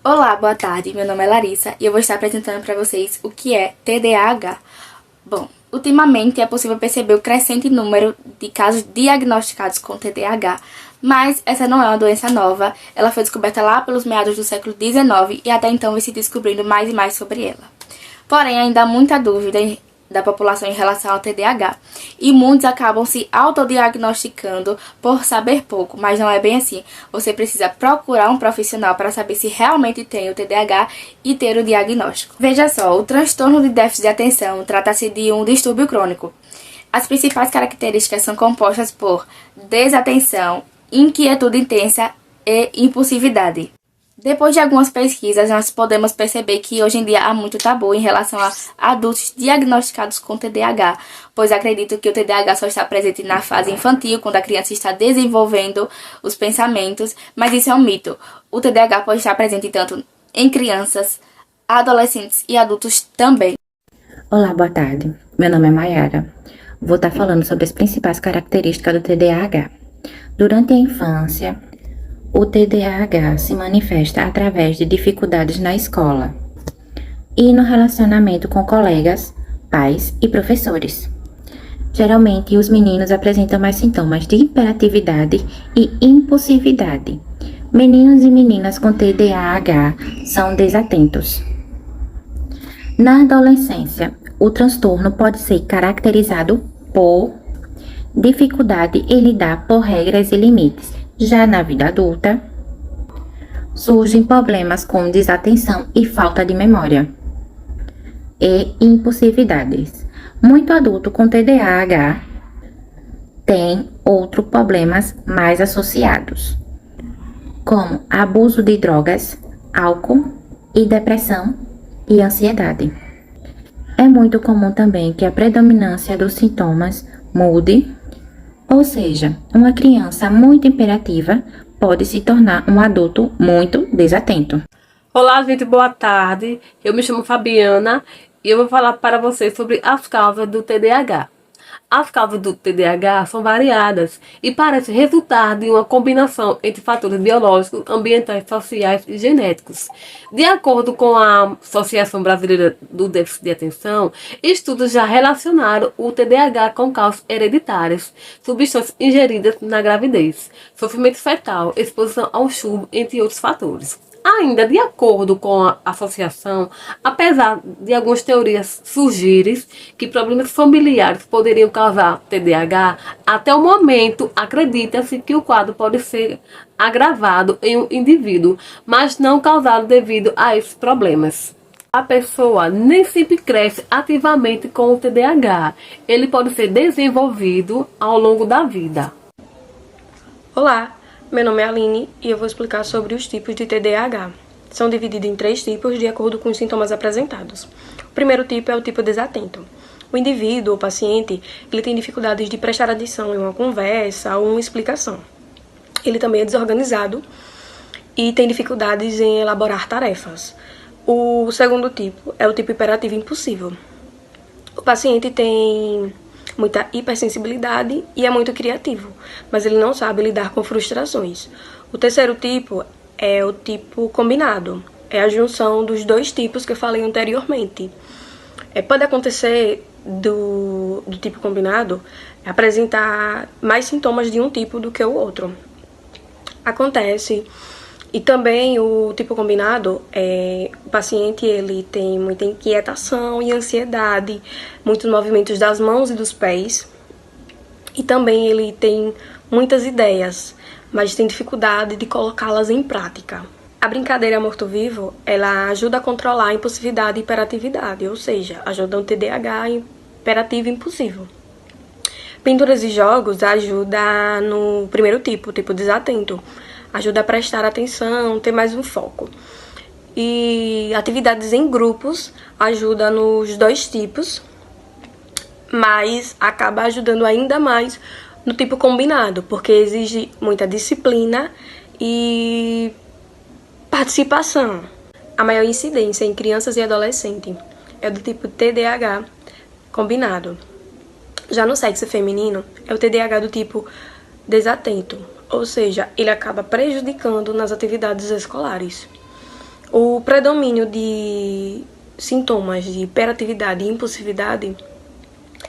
Olá, boa tarde, meu nome é Larissa e eu vou estar apresentando para vocês o que é TDAH. Bom, ultimamente é possível perceber o crescente número de casos diagnosticados com TDAH, mas essa não é uma doença nova, ela foi descoberta lá pelos meados do século XIX e até então vem se descobrindo mais e mais sobre ela. Porém, ainda há muita dúvida da população em relação ao TDAH e muitos acabam se autodiagnosticando por saber pouco, mas não é bem assim. Você precisa procurar um profissional para saber se realmente tem o TDAH e ter o diagnóstico. Veja só, o transtorno de déficit de atenção trata-se de um distúrbio crônico. As principais características são compostas por desatenção, inquietude intensa e impulsividade. Depois de algumas pesquisas, nós podemos perceber que hoje em dia há muito tabu em relação a adultos diagnosticados com TDAH, pois acredito que o TDAH só está presente na fase infantil, quando a criança está desenvolvendo os pensamentos, mas isso é um mito. O TDAH pode estar presente tanto em crianças, adolescentes e adultos também. Olá, boa tarde. Meu nome é Mayara. Vou estar falando sobre as principais características do TDAH. Durante a infância, o TDAH se manifesta através de dificuldades na escola e no relacionamento com colegas, pais e professores. Geralmente, os meninos apresentam mais sintomas de hiperatividade e impulsividade. Meninos e meninas com TDAH são desatentos. Na adolescência, o transtorno pode ser caracterizado por dificuldade em lidar por regras e limites. Já na vida adulta, surgem problemas com desatenção e falta de memória e impulsividades. Muito adulto com TDAH tem outros problemas mais associados, como abuso de drogas, álcool e depressão e ansiedade. É muito comum também que a predominância dos sintomas mude, ou seja, uma criança muito imperativa pode se tornar um adulto muito desatento. Olá, gente, boa tarde. Eu me chamo Fabiana e eu vou falar para vocês sobre as causas do TDAH. As causas do TDAH são variadas e parecem resultar de uma combinação entre fatores biológicos, ambientais, sociais e genéticos. De acordo com a Associação Brasileira do Déficit de Atenção, estudos já relacionaram o TDAH com causas hereditárias, substâncias ingeridas na gravidez, sofrimento fetal, exposição ao chumbo, entre outros fatores. Ainda, de acordo com a associação, apesar de algumas teorias surgirem que problemas familiares poderiam causar TDAH, até o momento acredita-se que o quadro pode ser agravado em um indivíduo, mas não causado devido a esses problemas. A pessoa nem sempre cresce ativamente com o TDAH. Ele pode ser desenvolvido ao longo da vida. Olá! Meu nome é Aline e eu vou explicar sobre os tipos de TDAH. São divididos em 3 tipos de acordo com os sintomas apresentados. O primeiro tipo é o tipo desatento. O indivíduo, o paciente, ele tem dificuldades de prestar atenção em uma conversa ou uma explicação. Ele também é desorganizado e tem dificuldades em elaborar tarefas. O segundo tipo é o tipo hiperativo impulsivo. O paciente tem muita hipersensibilidade e é muito criativo, mas ele não sabe lidar com frustrações. O terceiro tipo é o tipo combinado, é a junção dos 2 tipos que eu falei anteriormente. Pode acontecer do tipo combinado apresentar mais sintomas de um tipo do que o outro. Acontece. E também o tipo combinado, o paciente ele tem muita inquietação e ansiedade, muitos movimentos das mãos e dos pés. E também ele tem muitas ideias, mas tem dificuldade de colocá-las em prática. A brincadeira morto-vivo, ela ajuda a controlar a impulsividade e hiperatividade, ou seja, ajuda o TDAH hiperativo e impulsivo. Pinturas e jogos ajuda no primeiro tipo, o tipo desatento. Ajuda a prestar atenção, ter mais um foco. E atividades em grupos ajuda nos 2 tipos, mas acaba ajudando ainda mais no tipo combinado, porque exige muita disciplina e participação. A maior incidência em crianças e adolescentes é do tipo TDAH, combinado. Já no sexo feminino, é o TDAH do tipo desatento, ou seja, ele acaba prejudicando nas atividades escolares. O predomínio de sintomas de hiperatividade e impulsividade,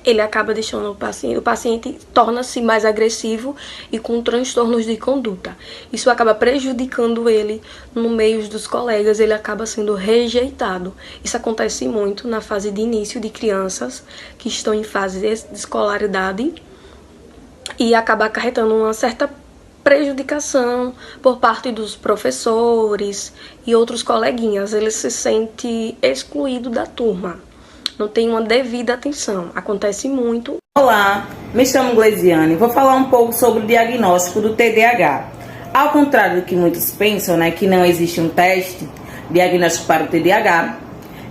ele acaba deixando o paciente torna-se mais agressivo e com transtornos de conduta. Isso acaba prejudicando ele no meio dos colegas, ele acaba sendo rejeitado. Isso acontece muito na fase de início de crianças que estão em fase de escolaridade e acaba acarretando uma certa prejudicação por parte dos professores e outros coleguinhas. Ele se sente excluído da turma, não tem uma devida atenção. Acontece muito. Olá, me chamo Gleisiane. Vou falar um pouco sobre o diagnóstico do TDAH. Ao contrário do que muitos pensam, que não existe um teste diagnóstico para o TDAH,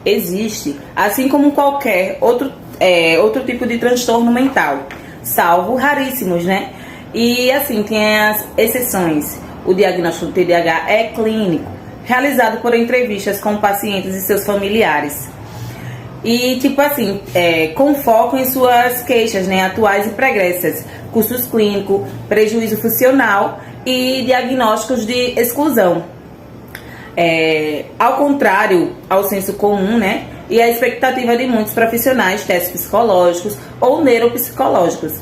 existe, assim como qualquer outro tipo de transtorno mental, salvo raríssimos, E assim, tem as exceções. O diagnóstico do TDAH é clínico, realizado por entrevistas com pacientes e seus familiares. E, com foco em suas queixas, atuais e pregressas, custos clínicos, prejuízo funcional e diagnósticos de exclusão. Ao contrário ao senso comum, e a expectativa de muitos profissionais, testes psicológicos ou neuropsicológicos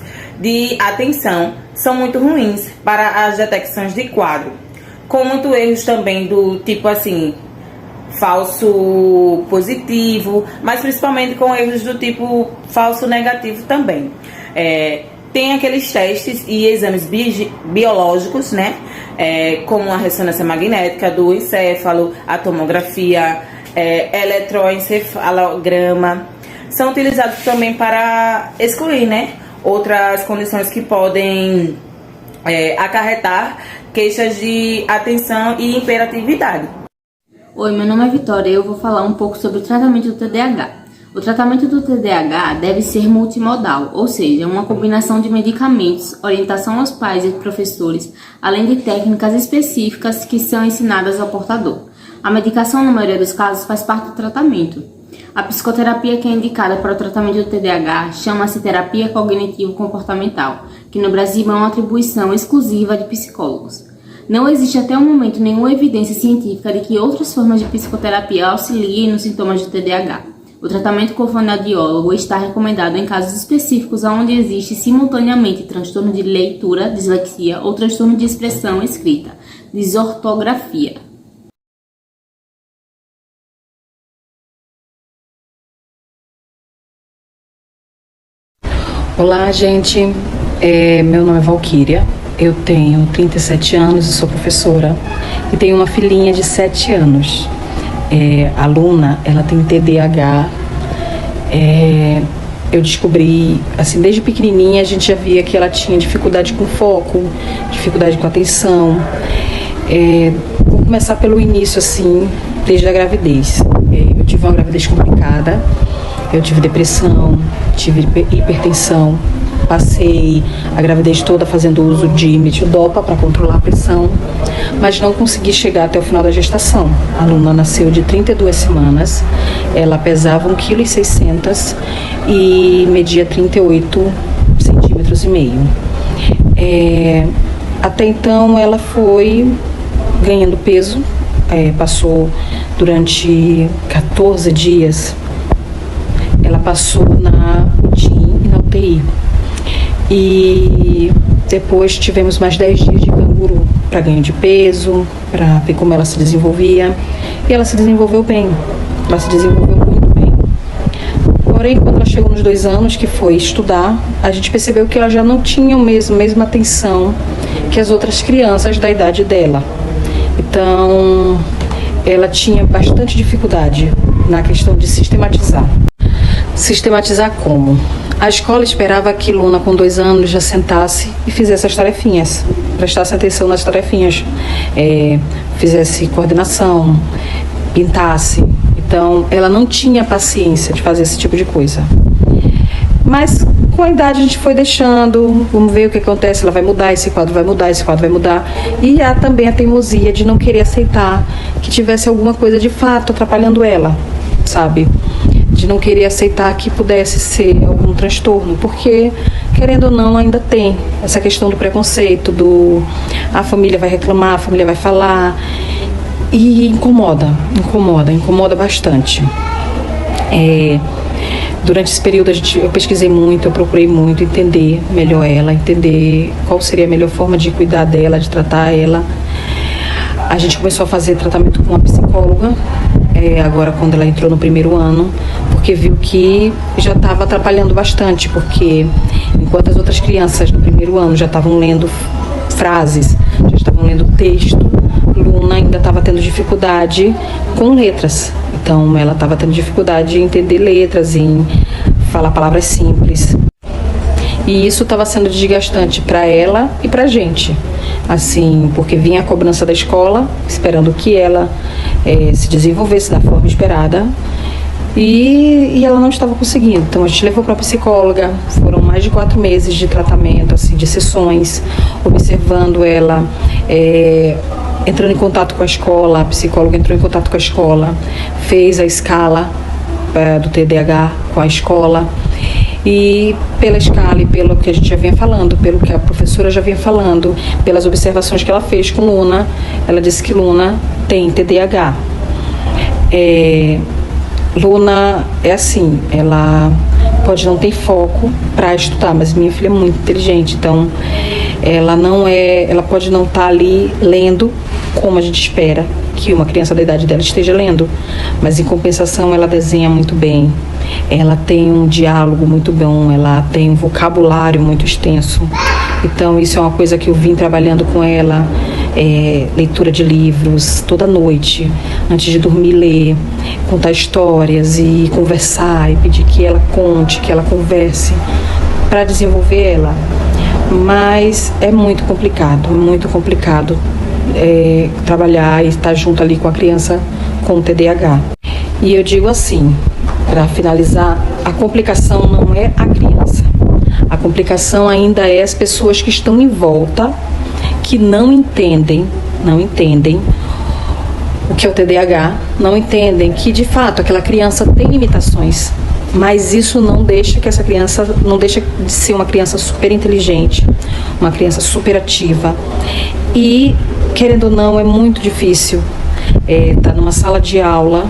de atenção são muito ruins para as detecções de quadro, com muitos erros também do tipo falso positivo, mas principalmente com erros do tipo falso negativo também. Tem aqueles testes e exames biológicos, como a ressonância magnética do encéfalo, a tomografia, eletroencefalograma, são utilizados também para excluir, outras condições que podem acarretar queixas de atenção e hiperatividade. Oi, meu nome é Vitória e eu vou falar um pouco sobre o tratamento do TDAH. O tratamento do TDAH deve ser multimodal, ou seja, uma combinação de medicamentos, orientação aos pais e professores, além de técnicas específicas que são ensinadas ao portador. A medicação, na maioria dos casos, faz parte do tratamento. A psicoterapia que é indicada para o tratamento do TDAH chama-se terapia cognitivo-comportamental, que no Brasil é uma atribuição exclusiva de psicólogos. Não existe até o momento nenhuma evidência científica de que outras formas de psicoterapia auxiliem nos sintomas do TDAH. O tratamento com fonoaudiólogo está recomendado em casos específicos onde existe simultaneamente transtorno de leitura, dislexia ou transtorno de expressão escrita, desortografia. Olá, gente. Meu nome é Valquíria. Eu tenho 37 anos e sou professora e tenho uma filhinha de 7 anos. A Luna, ela tem TDAH. Eu descobri, desde pequenininha a gente já via que ela tinha dificuldade com foco, dificuldade com atenção. Vou começar pelo início, desde a gravidez. Eu tive uma gravidez complicada, eu tive depressão, tive hipertensão. Passei a gravidez toda fazendo uso de metildopa para controlar a pressão, mas não consegui chegar até o final da gestação. A Luna nasceu de 32 semanas, ela pesava 1,6 kg e media 38 centímetros e meio. Até então ela foi ganhando peso, passou durante 14 dias, ela passou na UTI e na UTI. E depois tivemos mais 10 dias de canguru para ganho de peso, para ver como ela se desenvolvia. E ela se desenvolveu bem, ela se desenvolveu muito bem. Porém, quando ela chegou nos 2 anos, que foi estudar, a gente percebeu que ela já não tinha a mesma atenção que as outras crianças da idade dela. Então, ela tinha bastante dificuldade na questão de sistematizar. Sistematizar como? A escola esperava que Luna, com 2 anos, já sentasse e fizesse as tarefinhas, prestasse atenção nas tarefinhas, fizesse coordenação, pintasse. Então, ela não tinha paciência de fazer esse tipo de coisa. Mas, com a idade, a gente foi deixando, vamos ver o que acontece, ela vai mudar, esse quadro vai mudar, esse quadro vai mudar. E há também a teimosia de não querer aceitar que tivesse alguma coisa de fato atrapalhando ela, sabe? de não querer aceitar que pudesse ser algum transtorno, porque, querendo ou não, ainda tem essa questão do preconceito, a família vai reclamar, a família vai falar, e incomoda bastante. Durante esse período eu pesquisei muito, eu procurei muito entender melhor ela, entender qual seria a melhor forma de cuidar dela, de tratar ela. A gente começou a fazer tratamento com uma psicóloga, agora quando ela entrou no primeiro ano, porque viu que já estava atrapalhando bastante, porque enquanto as outras crianças no primeiro ano já estavam lendo frases, já estavam lendo texto, Luna ainda estava tendo dificuldade com letras. Então ela estava tendo dificuldade em entender letras, em falar palavras simples. E isso estava sendo desgastante para ela e para a gente. Assim, porque vinha a cobrança da escola, esperando que ela se desenvolvesse da forma esperada. E ela não estava conseguindo. Então a gente levou para a psicóloga. Foram mais de 4 meses de tratamento, assim, de sessões, observando ela, entrando em contato com a escola. A psicóloga entrou em contato com a escola, fez a escala do TDAH com a escola. E pela escala e pelo que a gente já vinha falando, pelo que a professora já vinha falando, pelas observações que ela fez com Luna, ela disse que Luna tem TDAH. Luna é assim, ela pode não ter foco para estudar, mas minha filha é muito inteligente, então ela pode não estar ali lendo como a gente espera que uma criança da idade dela esteja lendo, mas em compensação ela desenha muito bem, ela tem um diálogo muito bom, ela tem um vocabulário muito extenso. Então isso é uma coisa que eu vim trabalhando com ela, leitura de livros toda noite, antes de dormir ler, contar histórias e conversar e pedir que ela conte, que ela converse para desenvolver ela. Mas é muito complicado trabalhar e estar junto ali com a criança com TDAH. E eu digo assim, para finalizar, a complicação não é a criança. A complicação ainda é as pessoas que estão em volta, que não entendem o que é o TDAH, não entendem que de fato aquela criança tem limitações, mas isso não deixa que essa criança, não deixa de ser uma criança super inteligente, uma criança super ativa. E, querendo ou não, é muito difícil estar numa sala de aula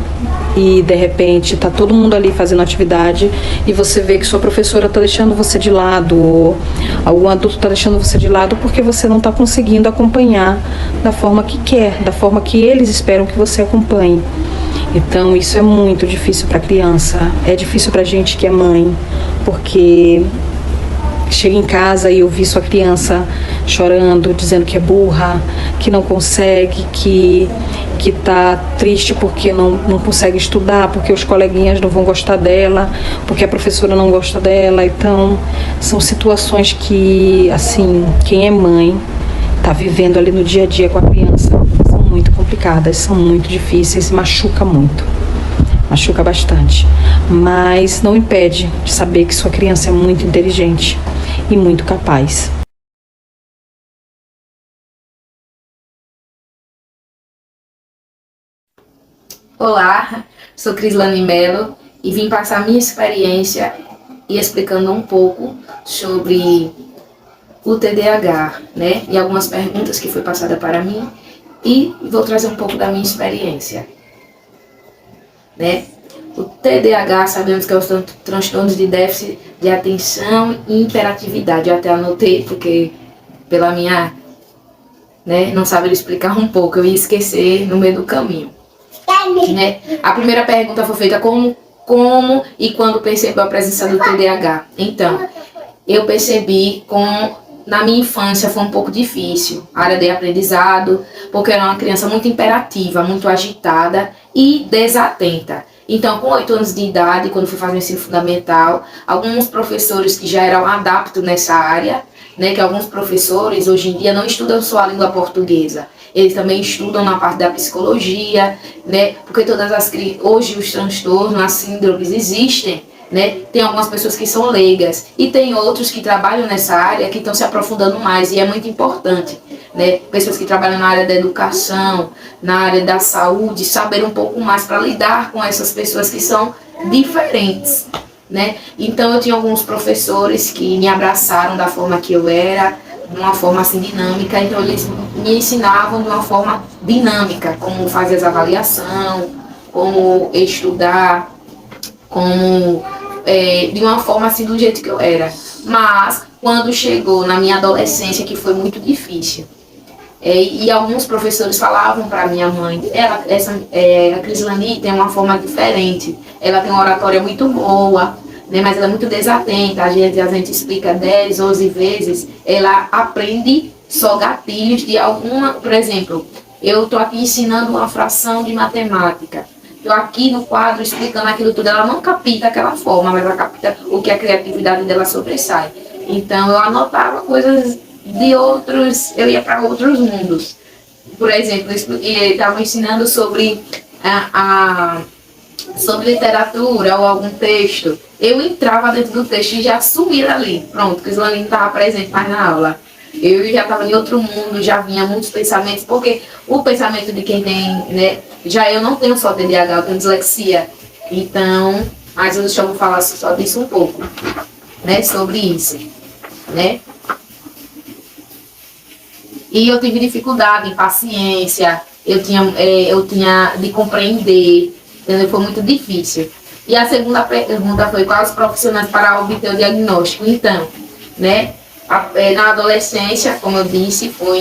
e de repente tá todo mundo ali fazendo atividade e você vê que sua professora tá deixando você de lado, ou algum adulto tá deixando você de lado porque você não tá conseguindo acompanhar da forma que quer, da forma que eles esperam que você acompanhe. Então isso é muito difícil para a criança, é difícil para a gente que é mãe, porque chega em casa e ouvir sua criança chorando, dizendo que é burra, que não consegue, que tá triste porque não consegue estudar, porque os coleguinhas não vão gostar dela, porque a professora não gosta dela. Então, são situações que, assim, quem é mãe tá vivendo ali no dia a dia com a criança, são muito complicadas, são muito difíceis, machuca bastante, mas não impede de saber que sua criança é muito inteligente e muito capaz. Olá, sou Crislane Mello e vim passar minha experiência e explicando um pouco sobre o TDAH, né? E algumas perguntas que foi passada para mim e vou trazer um pouco da minha experiência, né? O TDAH, sabemos que é o transtorno de déficit de atenção e hiperatividade. Eu até anotei porque pela minha, né, não saber explicar um pouco, eu ia esquecer no meio do caminho. Né? A primeira pergunta foi feita como e quando percebeu a presença do TDAH. Então, eu percebi na minha infância foi um pouco difícil, a área de aprendizado, porque eu era uma criança muito imperativa, muito agitada e desatenta. Então, com 8 anos de idade, quando fui fazer o ensino fundamental, alguns professores que já eram adaptos nessa área, né, que alguns professores hoje em dia não estudam só a língua portuguesa, eles também estudam na parte da psicologia, né, porque hoje os transtornos, as síndromes existem, né, tem algumas pessoas que são leigas e tem outros que trabalham nessa área que estão se aprofundando mais e é muito importante, né? Pessoas que trabalham na área da educação, na área da saúde, saber um pouco mais para lidar com essas pessoas que são diferentes, né? Então eu tinha alguns professores que me abraçaram da forma que eu era, de uma forma assim dinâmica, então eles me ensinavam de uma forma dinâmica, como fazer as avaliações, como estudar, como de uma forma assim do jeito que eu era. Mas quando chegou na minha adolescência, que foi muito difícil, e alguns professores falavam para minha mãe, a Crislane tem uma forma diferente, ela tem uma oratória muito boa, né, mas ela é muito desatenta, a gente explica 10, 11 vezes, ela aprende só gatilhos de alguma, por exemplo, eu estou aqui ensinando uma fração de matemática, estou aqui no quadro explicando aquilo tudo, ela não capta daquela forma, mas ela capta o que a criatividade dela sobressai. Então eu anotava coisas de outros, eu ia para outros mundos. Por exemplo, estava ensinando sobre sobre literatura ou algum texto. Eu entrava dentro do texto e já sumia ali. Pronto, que o Islane não estava presente mais na aula. Eu já estava em outro mundo, já vinha muitos pensamentos, porque o pensamento de quem tem, né, já eu não tenho só TDAH, eu tenho dislexia. Então, mas eu deixa eu falar só disso um pouco, né, sobre isso, né. E eu tive dificuldade, impaciência, eu tinha de compreender, entendeu? Foi muito difícil. E a segunda pergunta foi quais os profissionais para obter o diagnóstico. Então, né, na adolescência, como eu disse, foi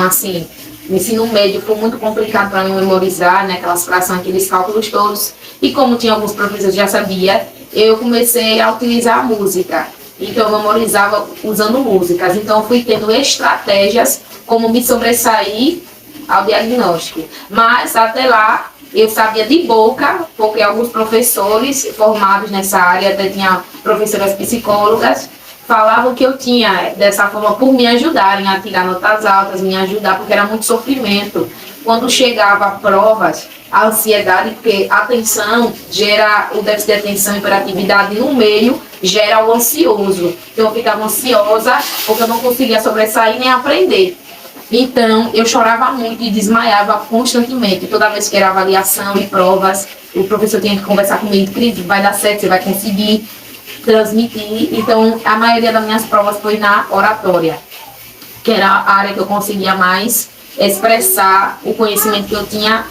assim, o ensino médio foi muito complicado para mim memorizar, né, aquelas frações, aqueles cálculos todos. E como tinha alguns professores que já sabia, eu comecei a utilizar a música. Então eu memorizava usando músicas. Então eu fui tendo estratégias como me sobressair ao diagnóstico. Mas até lá eu sabia de boca, porque alguns professores formados nessa área, até tinha professoras psicólogas, falavam que eu tinha dessa forma por me ajudarem a tirar notas altas, me ajudar, porque era muito sofrimento. Quando chegava a provas, a ansiedade, porque a atenção gera o déficit de atenção e hiperatividade no meio, gera o ansioso. Então eu ficava ansiosa porque eu não conseguia sobressair nem aprender. Então eu chorava muito e desmaiava constantemente. Toda vez que era avaliação e provas, o professor tinha que conversar comigo, Cris, vai dar certo, você vai conseguir transmitir. Então a maioria das minhas provas foi na oratória, que era a área que eu conseguia mais expressar o conhecimento que eu tinha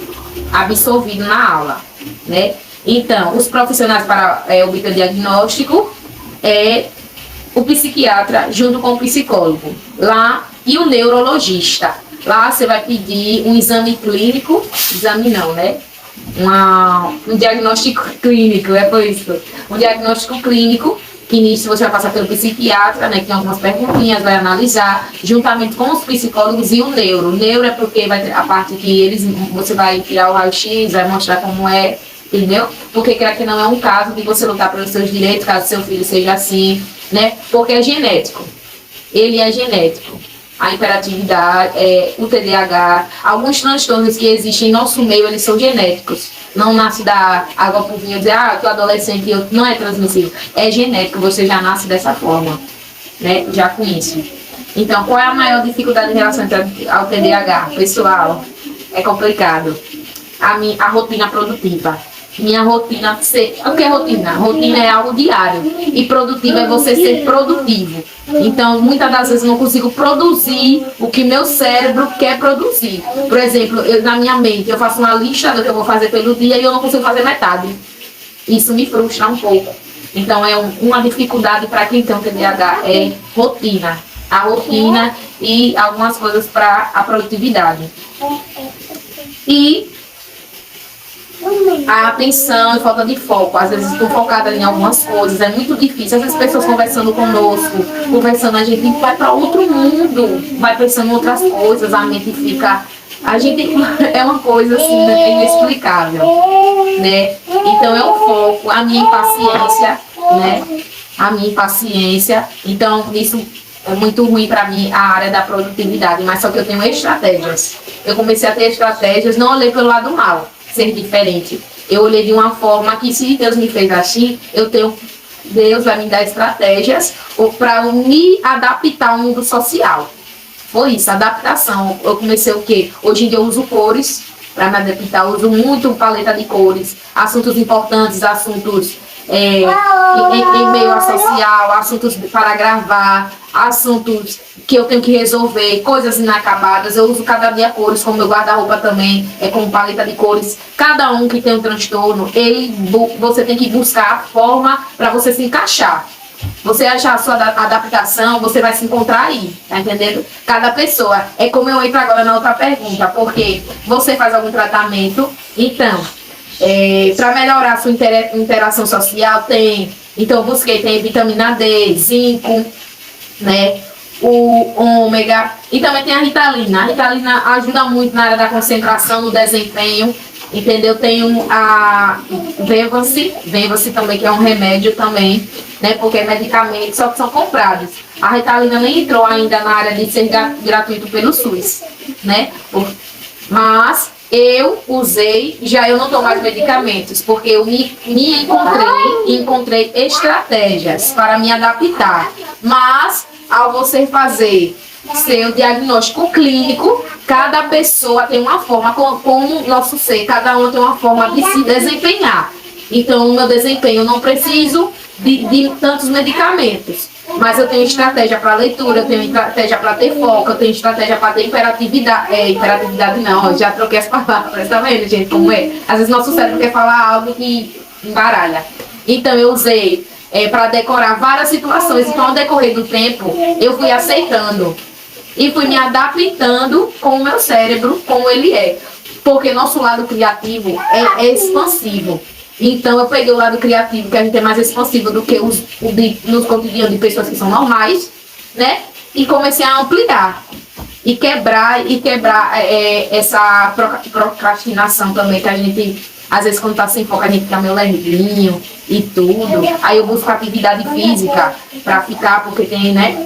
absorvido na aula, né? Então, os profissionais para obter o diagnóstico o psiquiatra junto com o psicólogo lá e o neurologista. Lá você vai pedir um exame clínico, exame não, né? Um diagnóstico clínico, por isso. Um diagnóstico clínico, que nisso você vai passar pelo psiquiatra, né, que tem algumas perguntinhas, vai analisar, juntamente com os psicólogos e o neuro. O neuro é porque vai ter a parte que você vai tirar o raio-x, vai mostrar como é, entendeu? Porque que não é um caso de você lutar pelos seus direitos, caso seu filho seja assim, né? Porque é genético. Ele é genético. A hiperatividade, o TDAH, alguns transtornos que existem em nosso meio, eles são genéticos. Não nasce da água pro vinho, dizer, que o adolescente não é transmissível. É genético, você já nasce dessa forma, né? Já com isso. Então, qual é a maior dificuldade em relação ao TDAH? Pessoal, é complicado. A rotina produtiva. Minha rotina, o que é rotina? Rotina é algo diário. E produtivo é você ser produtivo. Então, muitas das vezes eu não consigo produzir o que meu cérebro quer produzir. Por exemplo, na minha mente, eu faço uma lista do que eu vou fazer pelo dia e eu não consigo fazer metade. Isso me frustra um pouco. Então, é uma dificuldade para quem tem um TDAH, é rotina. A rotina e algumas coisas para a produtividade. E a atenção e falta de foco. Às vezes estou focada em algumas coisas, é muito difícil. Às vezes pessoas conversando conosco, a gente vai para outro mundo, vai pensando em outras coisas, a mente fica... é uma coisa assim, né, inexplicável, né? Então é o foco, a minha impaciência, né? A minha impaciência. Então isso é muito ruim para mim, a área da produtividade, mas só que eu tenho estratégias. Eu comecei a ter estratégias, não olhei pelo lado mal, ser diferente. Eu olhei de uma forma que, se Deus me fez assim, Deus vai me dar estratégias para me adaptar ao mundo social. foi isso, adaptação. Eu comecei o quê? Hoje em dia eu uso cores para me adaptar, eu uso muito paleta de cores, assuntos importantes, assuntos em meio a social, assuntos para gravar, assuntos que eu tenho que resolver, coisas inacabadas. Eu uso cada dia cores, como meu guarda-roupa também é com paleta de cores. Cada um que tem um transtorno, você tem que buscar a forma para você se encaixar. Você achar a sua adaptação, você vai se encontrar aí, tá entendendo? Cada pessoa. É como eu entro agora na outra pergunta, porque você faz algum tratamento, então, para melhorar a sua interação social, então eu busquei, tem vitamina D, zinco, né? O ômega, e também tem a Ritalina. A Ritalina ajuda muito na área da concentração, no desempenho, entendeu? Tem a Venvance também, que é um remédio também, né? Porque é medicamento, só que são comprados. A Ritalina nem entrou ainda na área de ser gratuito pelo SUS, né? Mas eu usei, já eu não tomo mais medicamentos, porque eu me encontrei estratégias para me adaptar. Mas, ao você fazer seu diagnóstico clínico, cada pessoa tem uma forma, como nosso ser, cada um tem uma forma de se desempenhar. Então, no meu desempenho, eu não preciso de tantos medicamentos. Mas eu tenho estratégia para leitura, eu tenho estratégia para ter foco, eu tenho estratégia para ter hiperatividade. Hiperatividade não, eu já troquei as palavras, tá vendo, gente, como é? Às vezes nosso cérebro quer falar algo que embaralha. Então eu usei para decorar várias situações. Então, ao decorrer do tempo, eu fui aceitando e fui me adaptando com o meu cérebro, como ele é. Porque nosso lado criativo é expansivo. Então eu peguei o lado criativo, que a gente é mais expansivo do que nos cotidianos de pessoas que são normais, né? E comecei a ampliar e quebrar essa procrastinação também, que a gente, às vezes, quando tá sem foco, a gente fica meio levinho e tudo. Aí eu busco atividade física pra ficar, porque tem, né?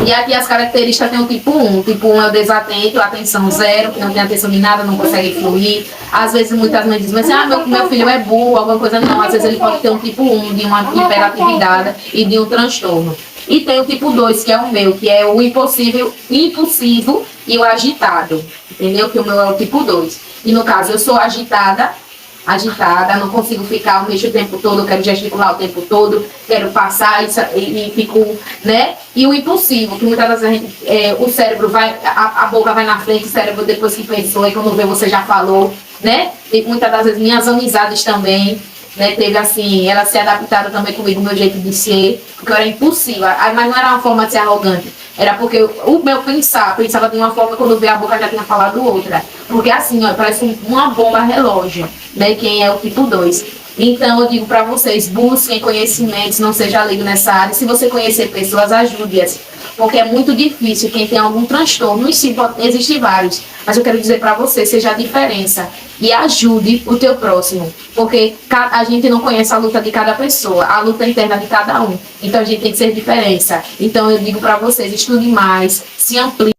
E aqui as características tem o tipo 1. O tipo 1 é o desatento, atenção zero, que não tem atenção de nada, não consegue fluir. Às vezes muitas mães dizem assim, meu filho é burro, alguma coisa. Não, às vezes ele pode ter um tipo 1 de uma hiperatividade e de um transtorno. E tem o tipo 2, que é o meu, que é o impulsivo e o agitado. Entendeu? Que o meu é o tipo 2. E no caso, eu sou agitada, não consigo ficar o mesmo tempo todo, eu quero gesticular o tempo todo, quero passar e fico, né? E o impulsivo, que muitas vezes o cérebro vai, a boca vai na frente, o cérebro depois que pensou, e quando vê você já falou, né? E muitas das vezes minhas amizades também, né? Teve assim, elas se adaptaram também comigo, o meu jeito de ser, porque eu era impulsiva, mas não era uma forma de ser arrogante. Era porque o meu pensava de uma forma, quando veio a boca já tinha falado outra. Porque assim, ó, parece uma bomba relógio, né? Quem é o tipo 2. Então eu digo para vocês, busquem conhecimentos, não seja leigo nessa área. Se você conhecer pessoas, ajude-as. Porque é muito difícil quem tem algum transtorno, e sim, existem vários. Mas eu quero dizer para você, seja a diferença. E ajude o teu próximo. Porque a gente não conhece a luta de cada pessoa, a luta interna de cada um. Então a gente tem que ser diferença. Então eu digo para vocês, estude mais, se amplie.